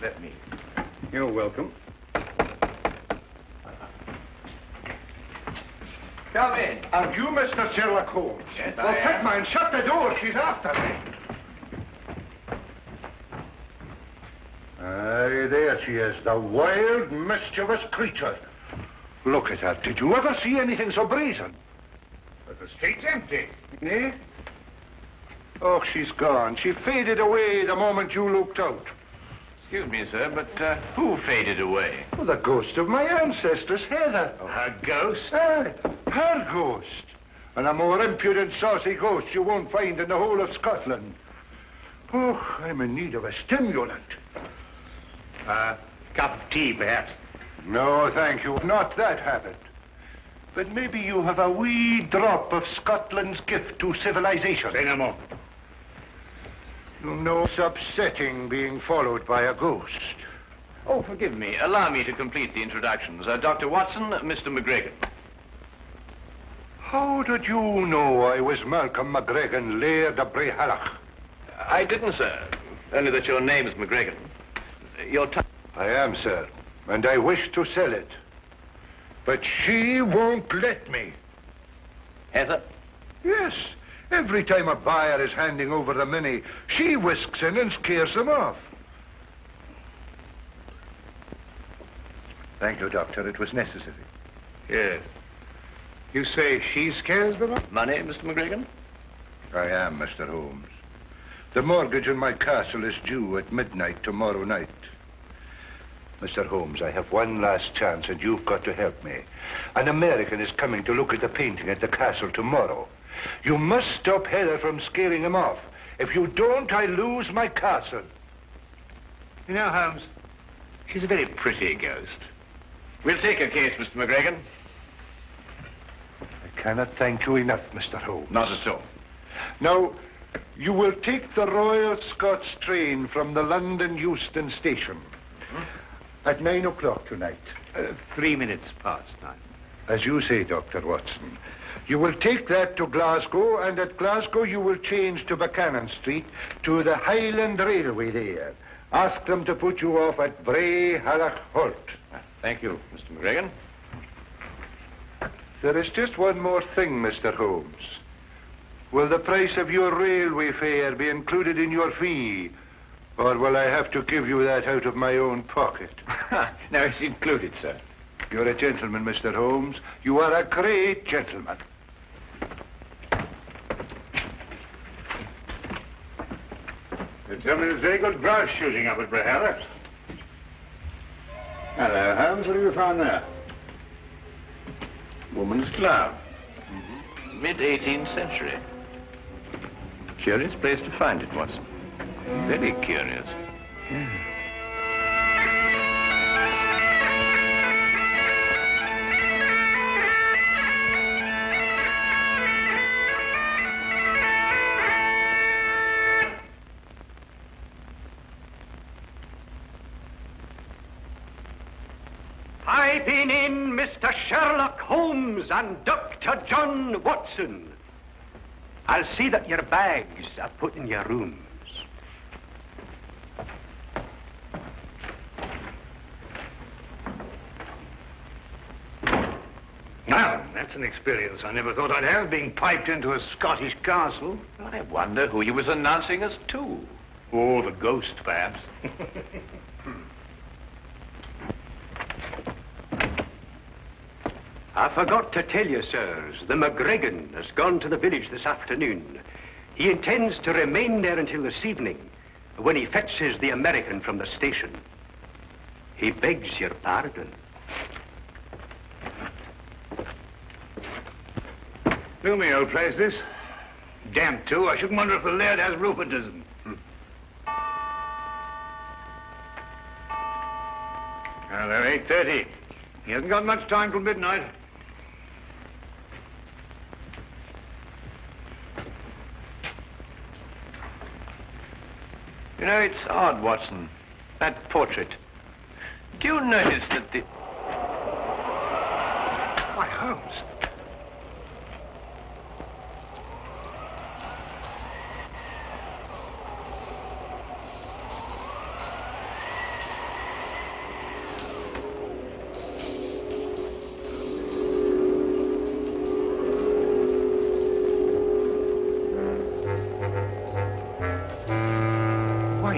Let me. You're welcome. Come in. And you, Mr. Sherlock Holmes? Yes, well, I am. take mine. Shut the door. She's after me. Aye, there she is, the wild, mischievous creature. Look at her. Did you ever see anything so brazen? But the street's empty. Eh? Oh, she's gone. She faded away the moment you looked out. Excuse me, sir, but who faded away? Oh, the ghost of my ancestors, Heather. Oh, her ghost? Aye, her ghost. And a more impudent, saucy ghost you won't find in the whole of Scotland. Oh, I'm in need of a stimulant. Cup of tea, perhaps? No, thank you. Not that habit. But maybe you have a wee drop of Scotland's gift to civilization. Say no more. You know it's upsetting being followed by a ghost. Oh, forgive me. Allow me to complete the introductions. Dr. Watson, Mr. McGregor. How did you know I was Malcolm McGregor, Laird of Brehallach? I didn't, sir. Only that your name is McGregor. Your time. I am, sir, and I wish to sell it. But she won't let me. Heather? Yes. Every time a buyer is handing over the money, she whisks in and scares them off. Thank you, Doctor. It was necessary. Yes. You say she scares them off? Money, Mr. McGregor? I am, Mr. Holmes. The mortgage on my castle is due at midnight tomorrow night. Mr. Holmes, I have one last chance, and you've got to help me. An American is coming to look at the painting at the castle tomorrow. You must stop Heather from scaring him off. If you don't, I lose my castle. You know, Holmes, she's a very pretty ghost. We'll take her case, Mr. McGregor. I cannot thank you enough, Mr. Holmes. Not at all. Now, you will take the Royal Scots train from the London Euston station at 9 o'clock tonight. 3 minutes past 9. As you say, Dr. Watson. You will take that to Glasgow, and at Glasgow you will change to Buchanan Street to the Highland Railway there. Ask them to put you off at Brehallach Halt. Thank you, Mr. McGregor. There is just one more thing, Mr. Holmes. Will the price of your railway fare be included in your fee, or will I have to give you that out of my own pocket? No, it's included, sir. You're a gentleman, Mr. Holmes. You are a great gentleman. They tell me there's very good grouse shooting up at Brehallach. Hello, Holmes. What have you found there? Woman's glove. Mid-18th century. Curious place to find it, Watson. Very curious. I've been in, Mr. Sherlock Holmes and Dr. John Watson. I'll see that your bags are put in your rooms. Now, that's an experience I never thought I'd have, being piped into a Scottish castle. I wonder who he was announcing us to. Oh, the ghost, perhaps. I forgot to tell you, sirs, the McGregor has gone to the village this afternoon. He intends to remain there until this evening, when he fetches the American from the station. He begs your pardon. Gloomy old place, this. Damp, too. I shouldn't wonder if the laird has rheumatism. Hello, 8:30. He hasn't got much time till midnight. You know, it's odd, Watson. That portrait. Do you notice that the... Why, Holmes.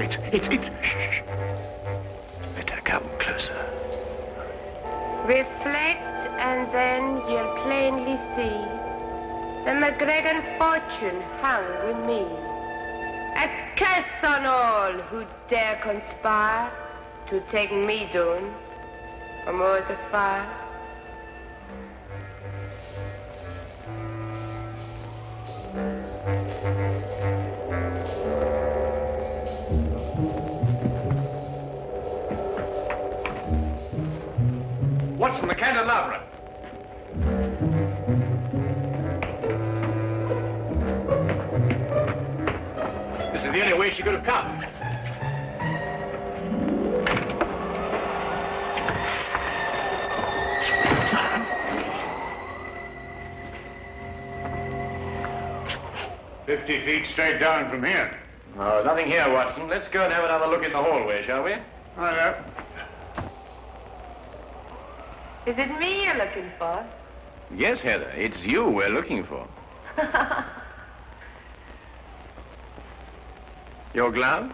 it's... Shh. Let her come closer. Reflect, and then you'll plainly see the McGregor fortune hung with me. A curse on all who dare conspire to take me down from o'er the fire. Watson, the candelabra. This is the only way she could have come. "50 feet straight down from here. Oh, nothing here, Watson. Let's go and have another look in the hallway, shall we? Oh, yeah. Is it me you're looking for? Yes, Heather. It's you we're looking for. Your glove?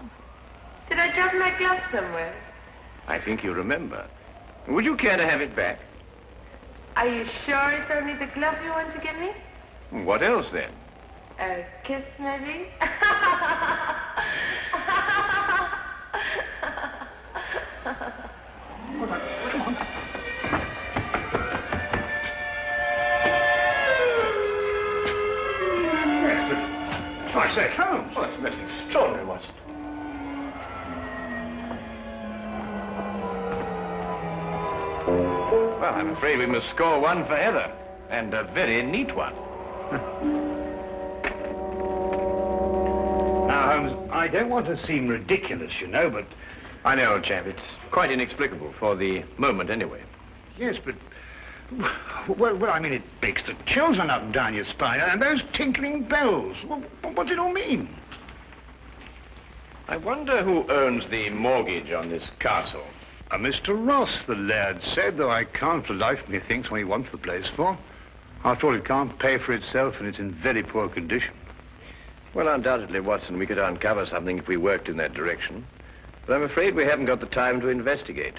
Did I drop my glove somewhere? I think you remember. Would you care to have it back? Are you sure it's only the glove you want to give me? What else, then? A kiss, maybe? I say, Holmes. Oh, it's most extraordinary, Watson. Well, I'm afraid we must score one for Heather, and a very neat one. Now, Holmes, I don't want to seem ridiculous, you know, but... I know, old chap. It's quite inexplicable, for the moment anyway. Yes, but... Well, I mean, it makes the chills run up and down your spine. And those tinkling bells, what's it all mean? I wonder who owns the mortgage on this castle. Mr. Ross, the laird said, though I can't for the life of me think what he wants the place for. After all, it can't pay for itself, and it's in very poor condition. Well, undoubtedly, Watson, we could uncover something if we worked in that direction. But I'm afraid we haven't got the time to investigate.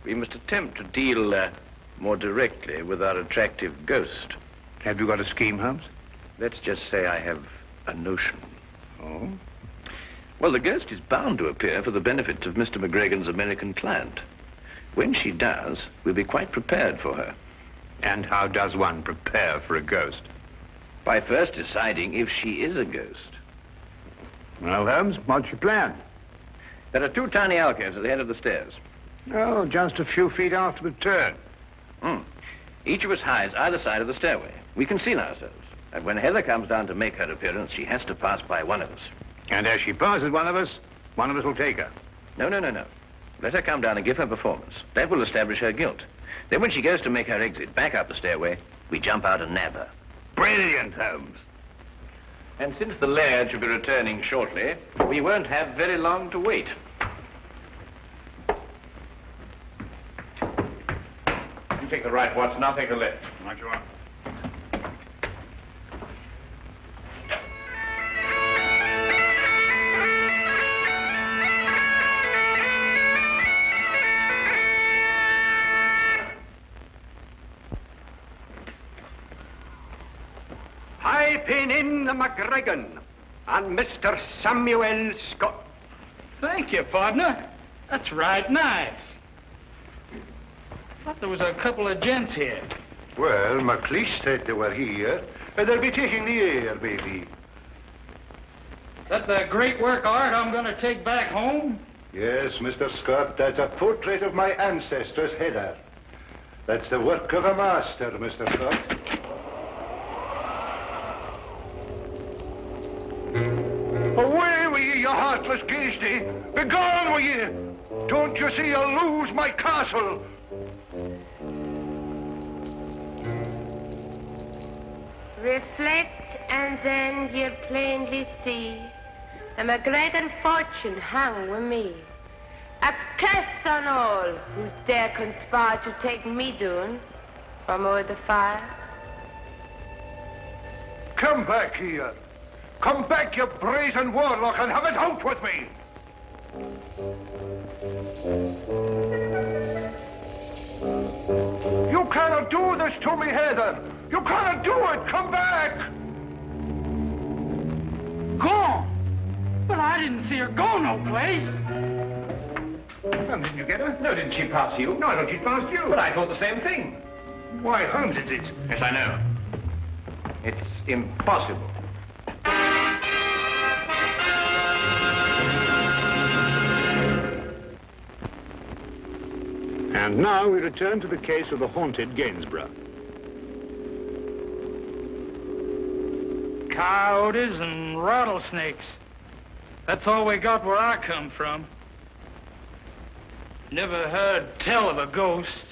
We must attempt to deal more directly with our attractive ghost. Have you got a scheme, Holmes? Let's just say I have a notion. Oh? Well, the ghost is bound to appear for the benefit of Mr. McGregor's American client. When she does, we'll be quite prepared for her. And how does one prepare for a ghost? By first deciding if she is a ghost. Well, Holmes, what's your plan? There are two tiny alcoves at the head of the stairs. Oh, just a few feet after the turn. Each of us hides either side of the stairway. We conceal ourselves. And when Heather comes down to make her appearance, she has to pass by one of us. And as she passes one of us will take her. No. Let her come down and give her performance. That will establish her guilt. Then when she goes to make her exit back up the stairway, we jump out and nab her. Brilliant, Holmes. And since the laird should be returning shortly, we won't have very long to wait. You take the right, Watson. I'll take the left. Right you are. I pin in the McGregor and Mr. Samuel Scott. Thank you, partner. That's right nice. Thought there was a couple of gents here. Well, McLeish said they were here. They'll be taking the air, maybe. Is that the great work of art I'm going to take back home? Yes, Mr. Scott, that's a portrait of my ancestors, Heather. That's the work of a master, Mr. Scott. Away with you, you heartless ghasty! Begone with you! Don't you see you'll lose my castle? Reflect, and then you'll plainly see the McGregor fortune hung with me. A curse on all who dare conspire to take me down from o'er the fire. Come back here. Come back, you brazen warlock, and have it out with me. You cannot do this to me, Heather. You cannot do it. Come back. Gone? But I didn't see her go no place. Well, didn't you get her? No, didn't she pass you? No, I thought she'd passed you. But I thought the same thing. Why, Holmes, it is. Yes, I know. It's impossible. And now we return to the case of the haunted Gainsborough. Coyotes and rattlesnakes. That's all we got where I come from. Never heard tell of a ghost.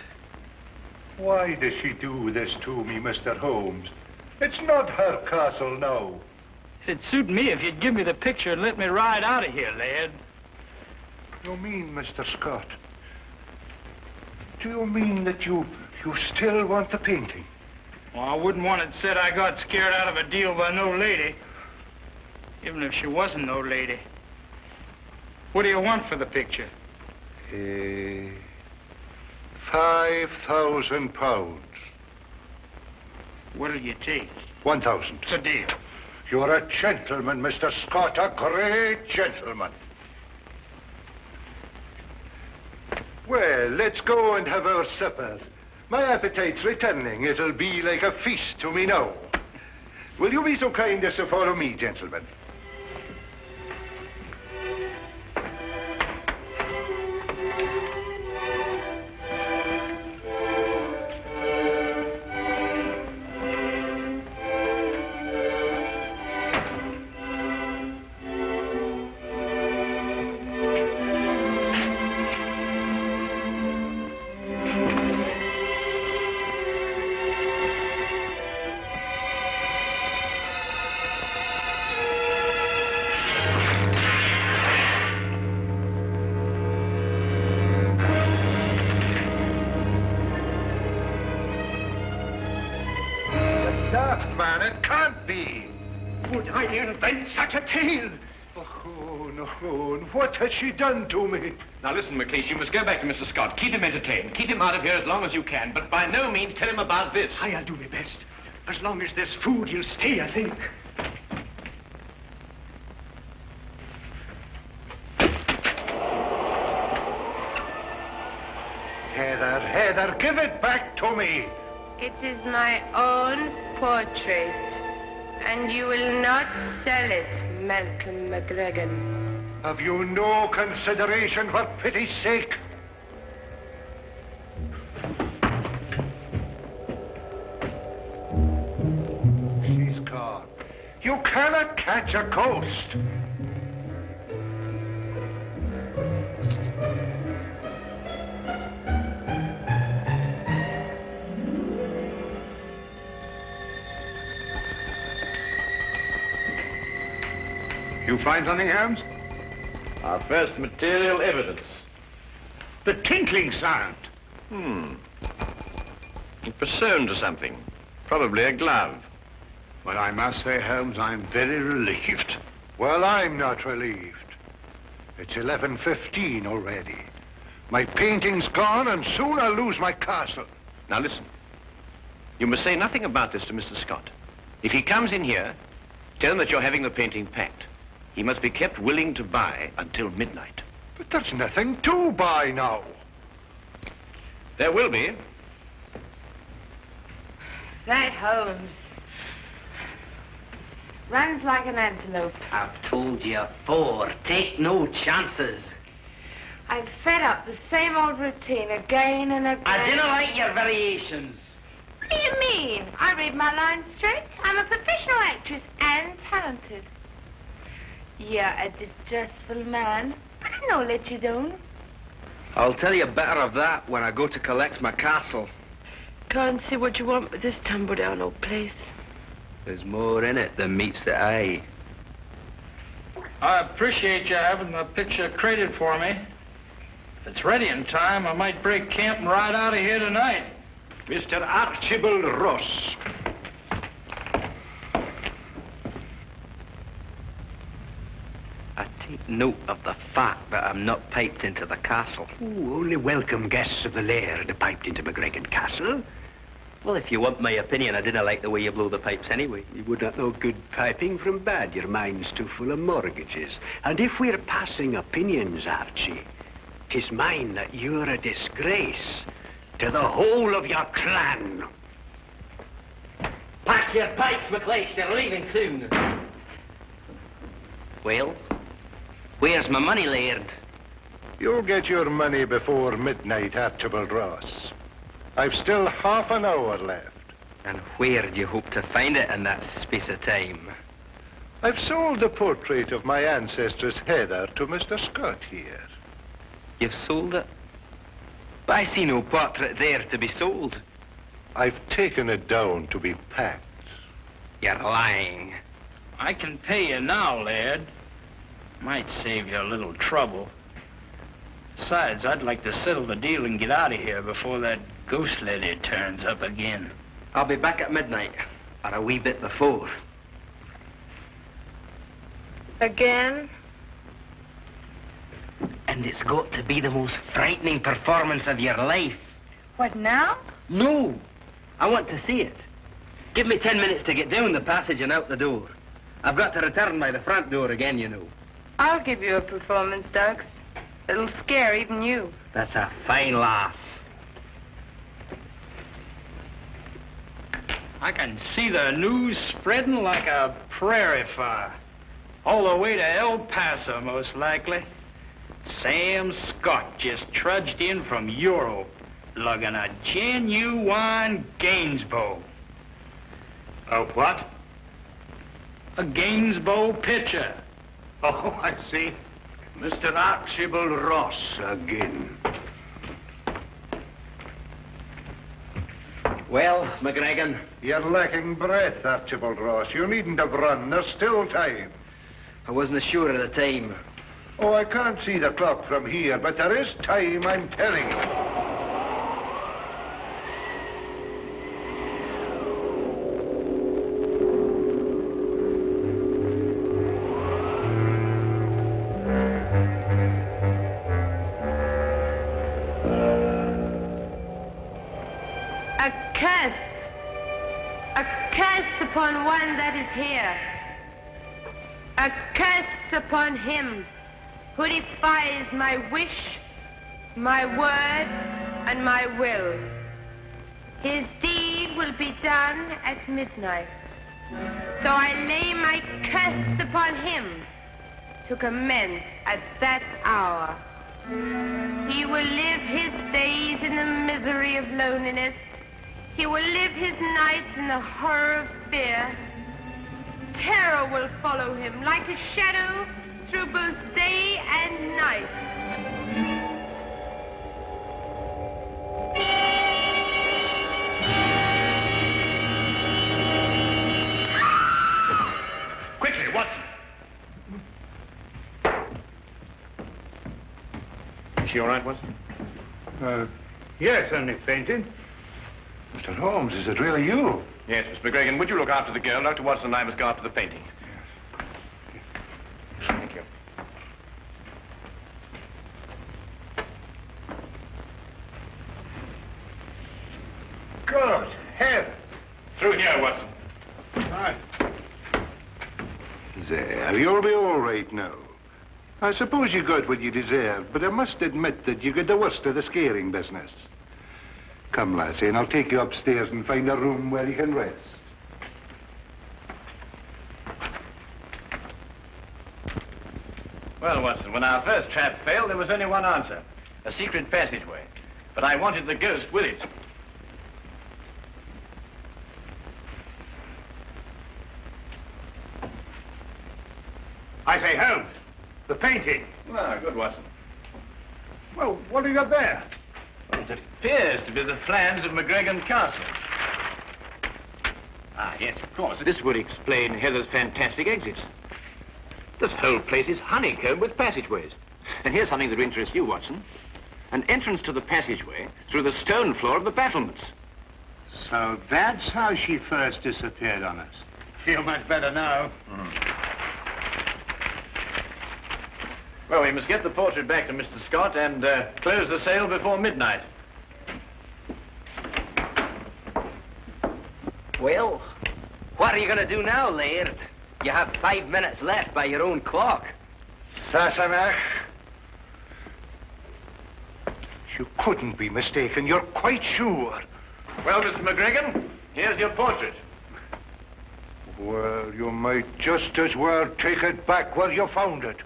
Why does she do this to me, Mr. Holmes? It's not her castle now. It'd suit me if you'd give me the picture and let me ride out of here, lad. You mean, Mr. Scott? Do you mean that you still want the painting? Well, I wouldn't want it said I got scared out of a deal by no lady. Even if she wasn't no lady. What do you want for the picture? £5,000. What'll you take? 1,000. It's a deal. You're a gentleman, Mr. Scott, a great gentleman. Well, let's go and have our supper. My appetite's returning. It'll be like a feast to me now. Will you be so kind as to follow me, gentlemen? Man, it can't be. Would I invent such a tale? Oh, no. What has she done to me? Now listen, McLeish, you must go back to Mr. Scott. Keep him entertained. Keep him out of here as long as you can, but by no means tell him about this. I'll do my best. As long as there's food, he'll stay, I think. Heather, give it back to me. It is my own portrait, and you will not sell it, Malcolm McGregor. Have you no consideration for pity's sake? She's gone. You cannot catch a ghost. You find something, Holmes? Our first material evidence. The tinkling sound. It was sewn to something. Probably a glove. Well, I must say, Holmes, I'm very relieved. Well, I'm not relieved. It's 11:15 already. My painting's gone, and soon I'll lose my castle. Now listen. You must say nothing about this to Mr. Scott. If he comes in here, tell him that you're having the painting packed. He must be kept willing to buy until midnight. But there's nothing to buy now. There will be. That Holmes runs like an antelope. I've told you afore, take no chances. I'm fed up the same old routine again and again. I didn't like your variations. What do you mean? I read my lines straight. I'm a professional actress and talented. You're a distrustful man. I know let you down. I'll tell you better of that when I go to collect my castle. Can't see what you want with this tumble-down old place. There's more in it than meets the eye. I appreciate you having the picture crated for me. If it's ready in time, I might break camp and ride out of here tonight. Mr. Archibald Ross. Attain. take note of the fact that I'm not piped into the castle. Ooh, only welcome guests of the laird piped into McGregor Castle. Well, if you want my opinion, I didn't like the way you blow the pipes anyway. You would not know good piping from bad. Your mind's too full of mortgages. And if we're passing opinions, Archie, 'tis mine that you're a disgrace to the whole of your clan. Pack your pipes, McLeish. You're leaving soon. Well, where's my money, Laird? You'll get your money before midnight, Archibald Ross. I've still half an hour left. And where do you hope to find it in that space of time? I've sold the portrait of my ancestor's Heather to Mr. Scott here. You've sold it? But I see no portrait there to be sold. I've taken it down to be packed. You're lying. I can pay you now, lad. Might save you a little trouble. Besides, I'd like to settle the deal and get out of here before that ghost lady turns up again. I'll be back at midnight, or a wee bit before. Again? And it's got to be the most frightening performance of your life. What now? No, I want to see it. Give me 10 minutes to get down the passage and out the door. I've got to return by the front door again, you know. I'll give you a performance, Dux. It'll scare even you. That's a fine lass. I can see the news spreading like a prairie fire. All the way to El Paso, most likely. Sam Scott just trudged in from Europe, lugging a genuine Gainsborough. A what? A Gainsborough picture. Oh, I see. Mr. Archibald Ross again. Well, McGregor. You're lacking breath, Archibald Ross. You needn't have run. There's still time. I wasn't sure of the time. Oh, I can't see the clock from here, but there is time, I'm telling you. A curse upon one that is here. A curse upon him who defies my wish, my word, and my will. His deed will be done at midnight. So I lay my curse upon him to commence at that hour. He will live his days in the misery of loneliness. He will live his nights in the horror of fear. Terror will follow him like a shadow through both day and night. Quickly, Watson. Is she all right, Watson? Yes, only fainting. Mr. Holmes, is it really you? Yes, Miss McGregor. Would you look after the girl? Dr. Watson and I must go after the painting. Thank you. Good heavens. Through here, Watson. Right. There, you'll be all right now. I suppose you got what you deserved, but I must admit that you got the worst of the scaring business. Come, lassie, and I'll take you upstairs and find a room where you can rest. Well, Watson, when our first trap failed, there was only one answer. A secret passageway. But I wanted the ghost with it. I say, Holmes, the painting. Ah, good, Watson. Well, what have you got there? Well, it appears to be the plans of McGregor Castle. Ah, yes, of course. This would explain Heather's fantastic exits. This whole place is honeycombed with passageways. And here's something that will interest you, Watson. An entrance to the passageway through the stone floor of the battlements. So that's how she first disappeared on us. Feel much better now. Well, we must get the portrait back to Mr. Scott and close the sale before midnight. Well, what are you going to do now, Laird? You have 5 minutes left by your own clock. Sassenach. You couldn't be mistaken. You're quite sure. Well, Mr. McGregor, here's your portrait. Well, you might just as well take it back where you found it.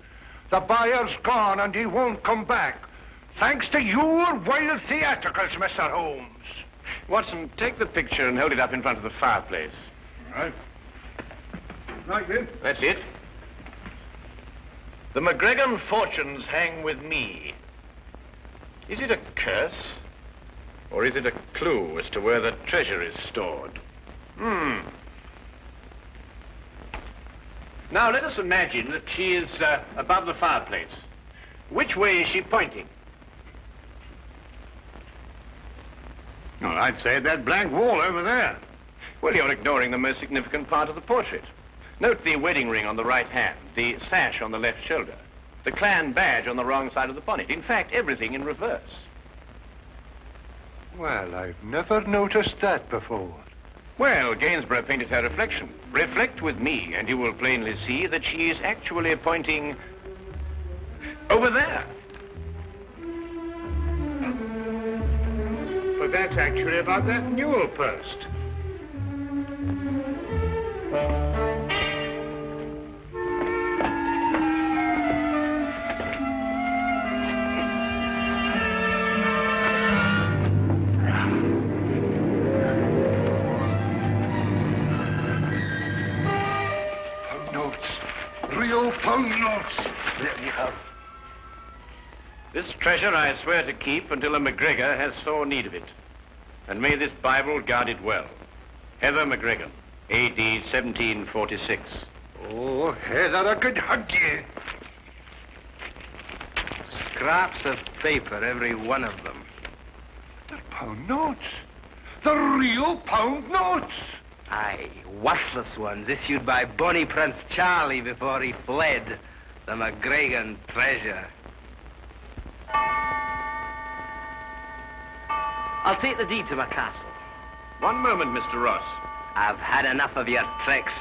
The buyer's gone and he won't come back. Thanks to your wild theatricals, Mr. Holmes. Watson, take the picture and hold it up in front of the fireplace. All right. Like this? That's it. The McGregor fortunes hang with me. Is it a curse? Or is it a clue as to where the treasure is stored? Now, let us imagine that she is above the fireplace. Which way is she pointing? Well, I'd say that blank wall over there. Well, you're ignoring the most significant part of the portrait. Note the wedding ring on the right hand, the sash on the left shoulder, the clan badge on the wrong side of the bonnet. In fact, everything in reverse. Well, I've never noticed that before. Well, Gainsborough painted her reflection. Reflect with me, and you will plainly see that she is actually pointing over there. But that's actually about that newel post. Pound notes. There you have. This treasure I swear to keep until a McGregor has sore need of it. And may this Bible guard it well. Heather McGregor, A.D. 1746. Oh, Heather, I could hug you. Scraps of paper, every one of them. They're pound notes. The real pound notes. Aye, worthless ones issued by Bonnie Prince Charlie before he fled. The McGregor treasure. I'll take the deed to my castle. One moment, Mr. Ross. I've had enough of your tricks.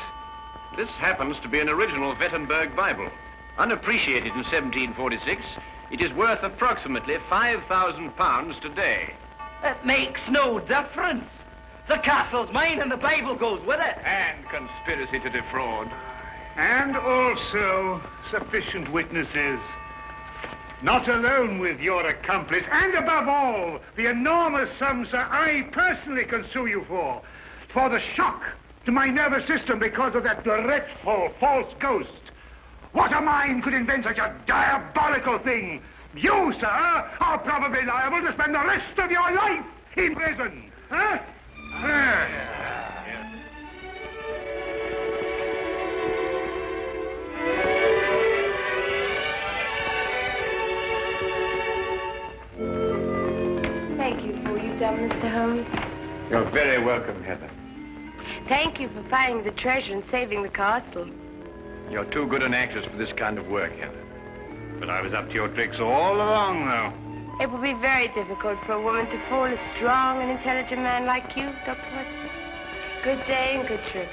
This happens to be an original Wittenberg Bible. Unappreciated in 1746, it is worth approximately £5,000 today. It makes no difference. The castle's mine and the Bible goes with it. And conspiracy to defraud. And also sufficient witnesses. Not alone with your accomplice, and above all, the enormous sums that I personally can sue you for the shock to my nervous system because of that dreadful false ghost. What a mind could invent such a diabolical thing? You, sir, are probably liable to spend the rest of your life in prison. Huh? Thank you for all you've done, Mr. Holmes. You're very welcome, Heather. Thank you for finding the treasure and saving the castle. You're too good an actress for this kind of work, Heather. But I was up to your tricks all along, though. It will be very difficult for a woman to fool a strong and intelligent man like you, Dr. Watson. Good day and good trip.